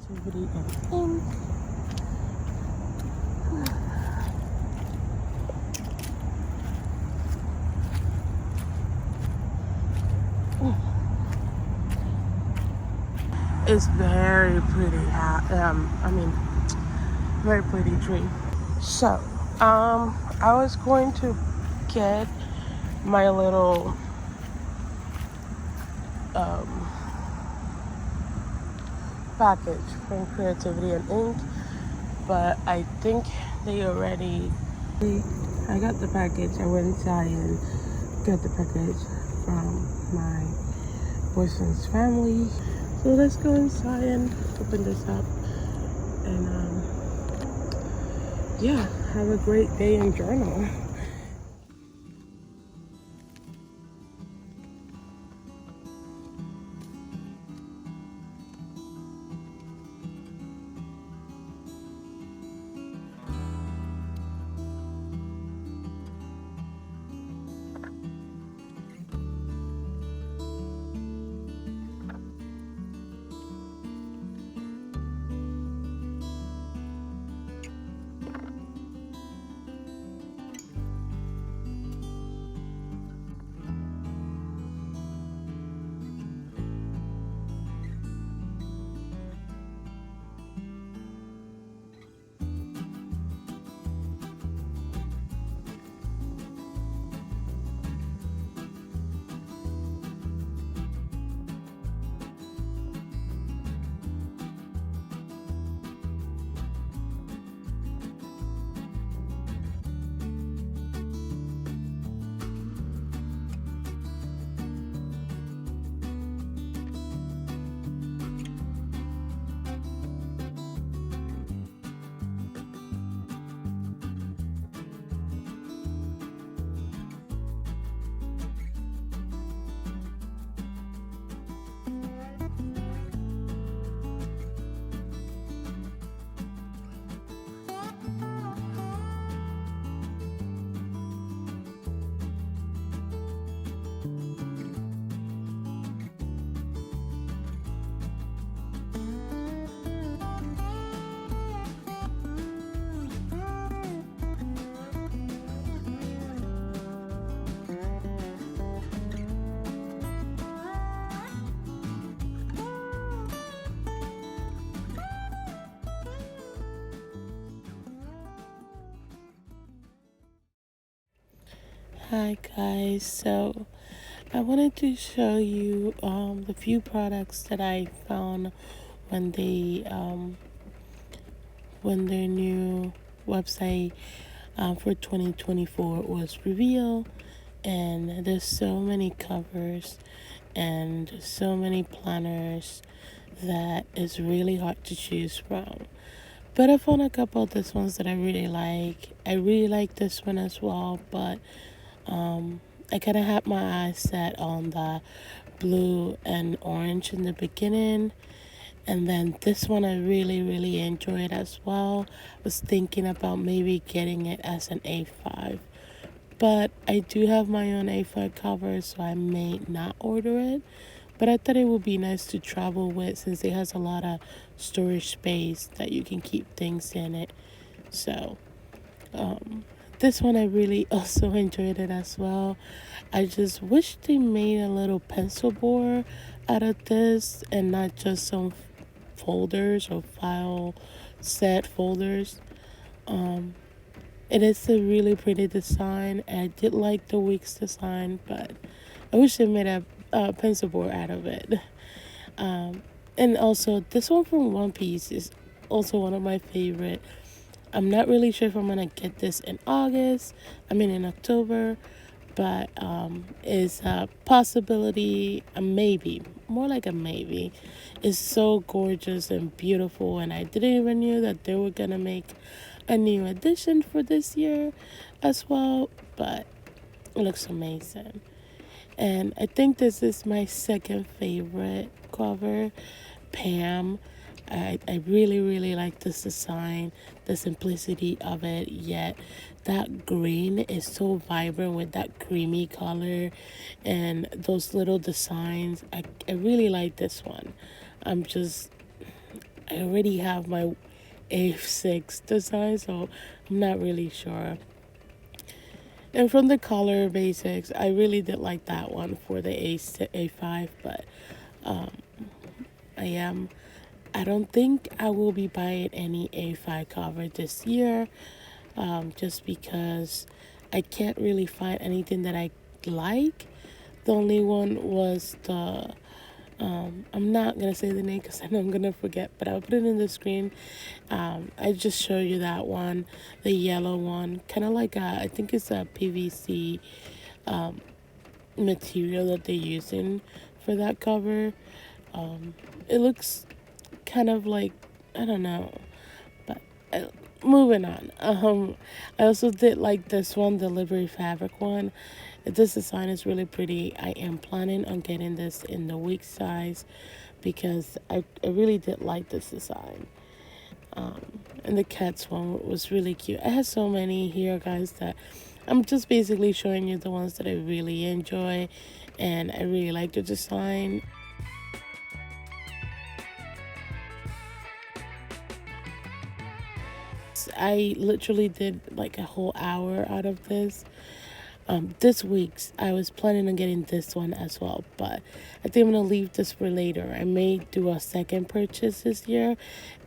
creativity and ink. It's very pretty. Very pretty tree. So, I was going to get my little package from Creativity and Ink, but I think they already. I got the package. I went inside and got the package from my boyfriend's family. So let's go inside and open this up and yeah, have a great day and journal. Hi guys, so I wanted to show you the few products that I found when when their new website for 2024 was revealed, and there's so many covers and so many planners that it's really hard to choose from. But I found a couple of these ones that I really like. I really like this one as well, but I kind of had my eyes set on the blue and orange in the beginning. And then this one I really enjoyed as well. Was thinking about maybe getting it as an A5. But I do have my own A5 cover, so I may not order it. But I thought it would be nice to travel with since it has a lot of storage space that you can keep things in it. So, this one I really also enjoyed it as well. I just wish they made a little pencil board out of this and not just some folders or file set folders. It is a really pretty design. I did like the Weeks design, but I wish they made a pencil board out of it. And also this one from One Piece is also one of my favorite. I'm not really sure if I'm gonna get this in in October, but it's a possibility, a maybe, more like a maybe. It's so gorgeous and beautiful, and I didn't even know that they were gonna make a new edition for this year as well, but it looks amazing. And I think this is my second favorite cover, Pam. I really like this design, the simplicity of it, yet that green is so vibrant with that creamy color and those little designs. I really like this one. I'm just I already have my A6 design, so I'm not really sure. And from the color basics, I really did like that one for the A5, but um, I am. I don't think I will be buying any A5 cover this year, just because I can't really find anything that I like. The only one was the I'm not gonna say the name because I know I'm gonna forget, but I'll put it in the screen. I just show you that one, the yellow one, kind of like I think it's a PVC material that they're using for that cover. It looks kind of like, I don't know, but moving on. I also did like this one, the Liberty Fabric one. This design is really pretty. I am planning on getting this in the week size because I really did like this design. And the cats one was really cute. I have so many here, guys, that I'm just basically showing you the ones that I really enjoy and I really like the design. I literally did like a whole hour out of this. This week's I was planning on getting this one as well, but I think I'm gonna leave this for later. I may do a second purchase this year,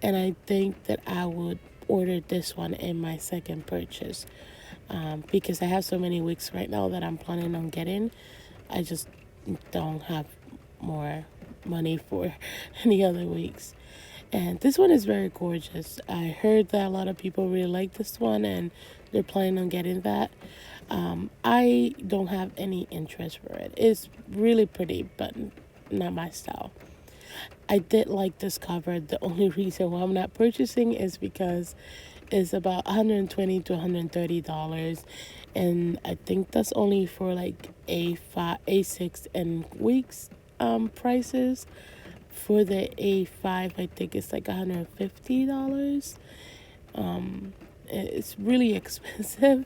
and I think that I would order this one in my second purchase, because I have so many weeks right now that I'm planning on getting. I just don't have more money for any other weeks. And this one is very gorgeous. I heard that a lot of people really like this one and they're planning on getting that. I don't have any interest for it. It's really pretty, but not my style. I did like this cover. The only reason why I'm not purchasing is because it's about $120 to $130, and I think that's only for like A6 and weeks prices. For the A5, I think it's like $150. It's really expensive,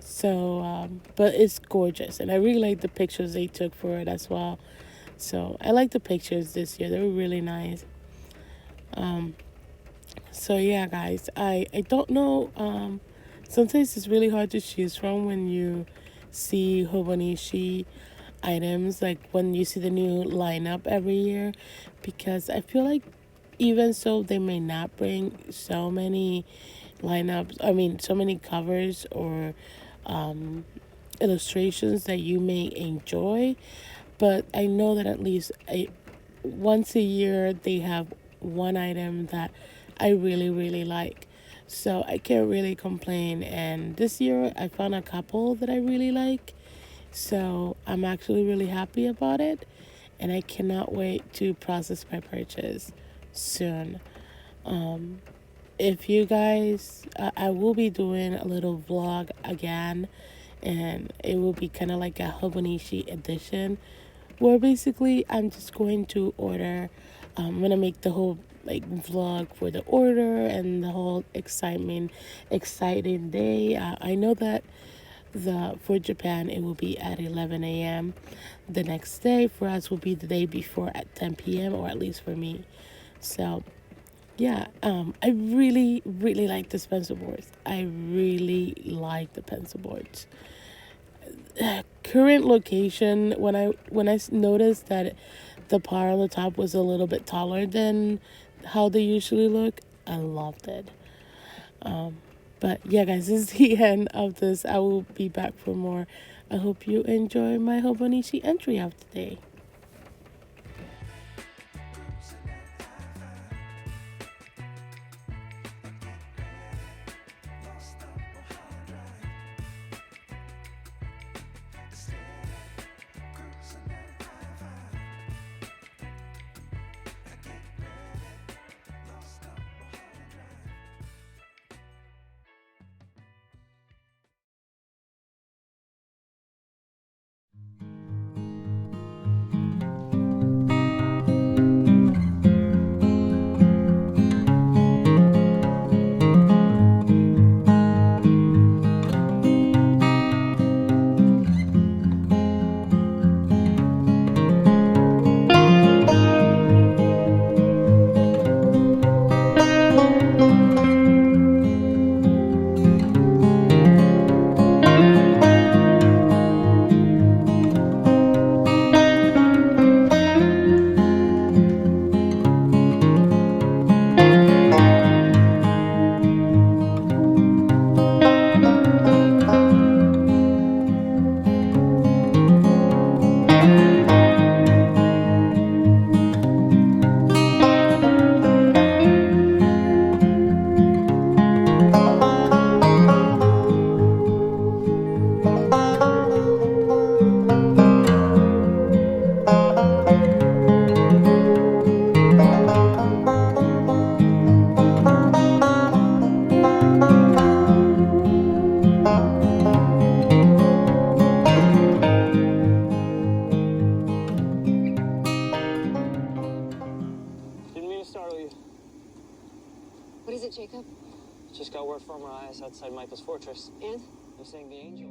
so but it's gorgeous, and I really like the pictures they took for it as well. So I like the pictures this year; they were really nice. So yeah, guys, I don't know. Sometimes it's really hard to choose from when you see Hobonichi items, like when you see the new lineup every year, because I feel like even so they may not bring so many lineups. I mean, so many covers or illustrations that you may enjoy, but I know that at least once a year they have one item that I really, really like. So I can't really complain. And this year I found a couple that I really like. So I'm actually really happy about it. And I cannot wait to process my purchase soon. If you guys, I will be doing a little vlog again, and it will be kind of like a Hobonichi edition, where basically I'm just going to order. I'm gonna make the whole like vlog for the order and the whole exciting day. I know that the for Japan it will be at 11 a.m. The next day for us will be the day before at 10 p.m., or at least for me. So yeah, I really, really like the pencil boards. I really like the pencil boards. Current location, when I noticed that the part on the top was a little bit taller than how they usually look, I loved it. But yeah, guys, this is the end of this. I will be back for more. I hope you enjoy my Hobonichi entry of today. What is it, Jacob? Just got word from our eyes outside Michael's fortress. And? They're saying the angel...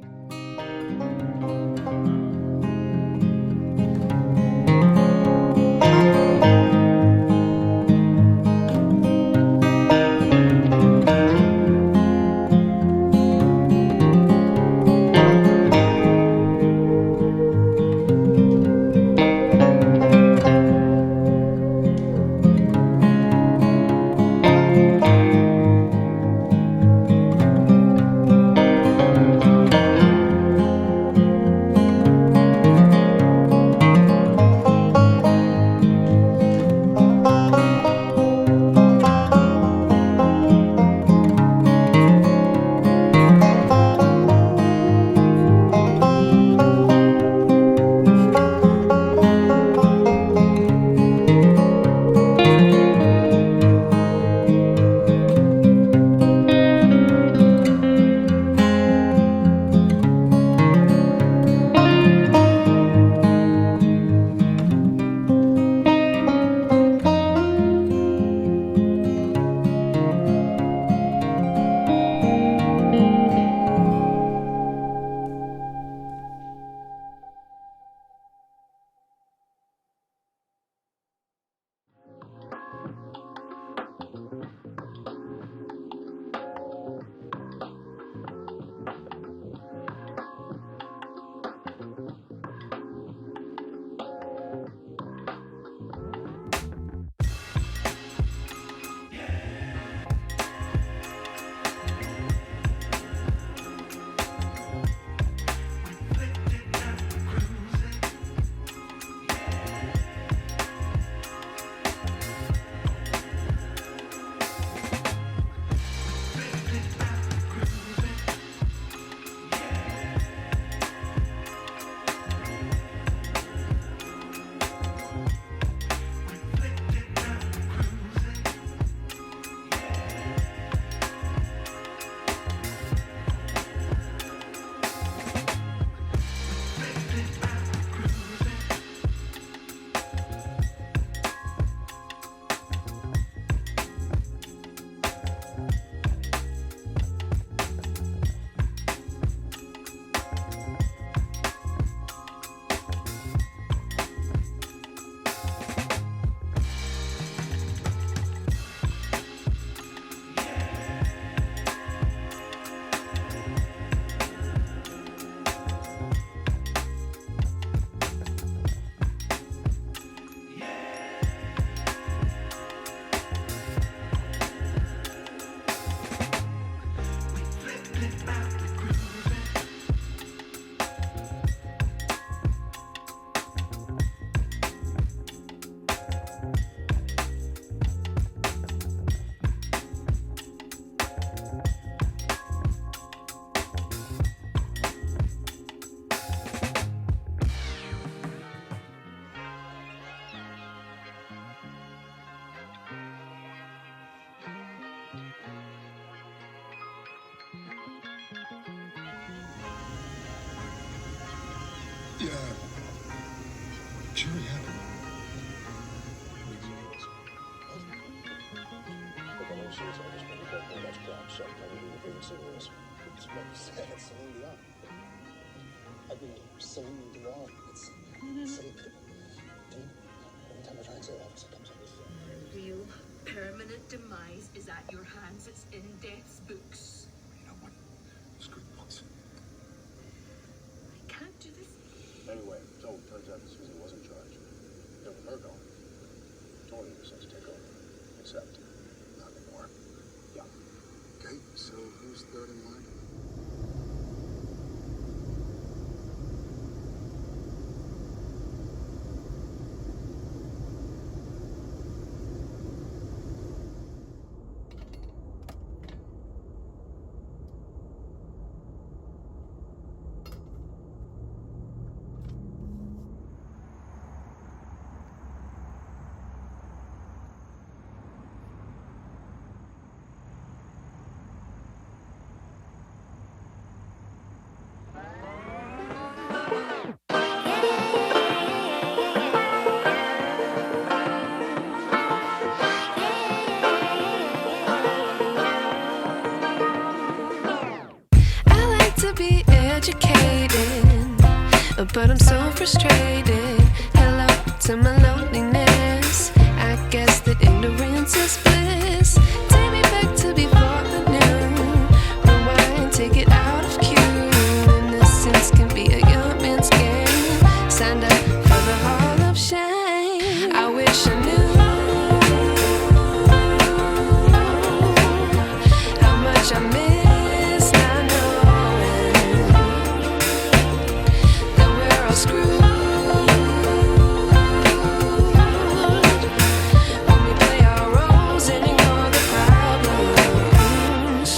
Yeah. Sure, yeah. I've been Celine Dion. It's City People. Every time I try and say it, it comes out with Real permanent demise is at your hands. It's in Death's books. You know what? Screw books. I can't do this. Anyway, so it turns out that Susie was in charge. Then with her gone, Tony decides to take over. Except, not anymore. Yeah. Okay, so who's third in line? but I'm so frustrated. Hello to my loneliness. I guess that ignorance is bliss. Take me back to before the noon. Rewind, take it out of cue. Innocence can be a young man's game. Signed up for the hall of shame. I wish I knew how much I miss not knowing that we're all screwed when we play our roles and ignore the problems.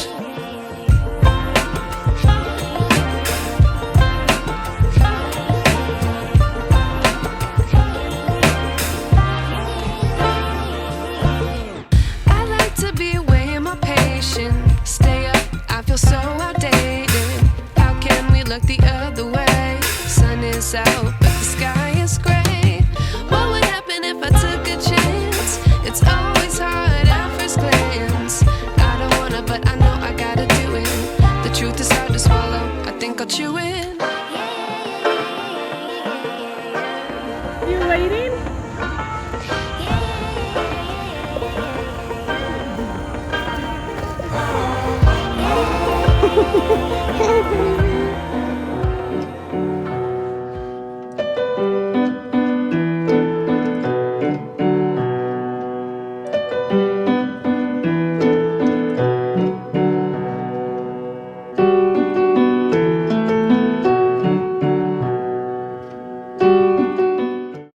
I like to be away in my patience. Stay up, I feel so outdated. How can we look the other way? Sun is out, but the sky is gray. What would happen if I took a chance? It's always hard at first glance. I don't wanna, but I know I gotta do it. The truth is hard to swallow. I think I'll chew it.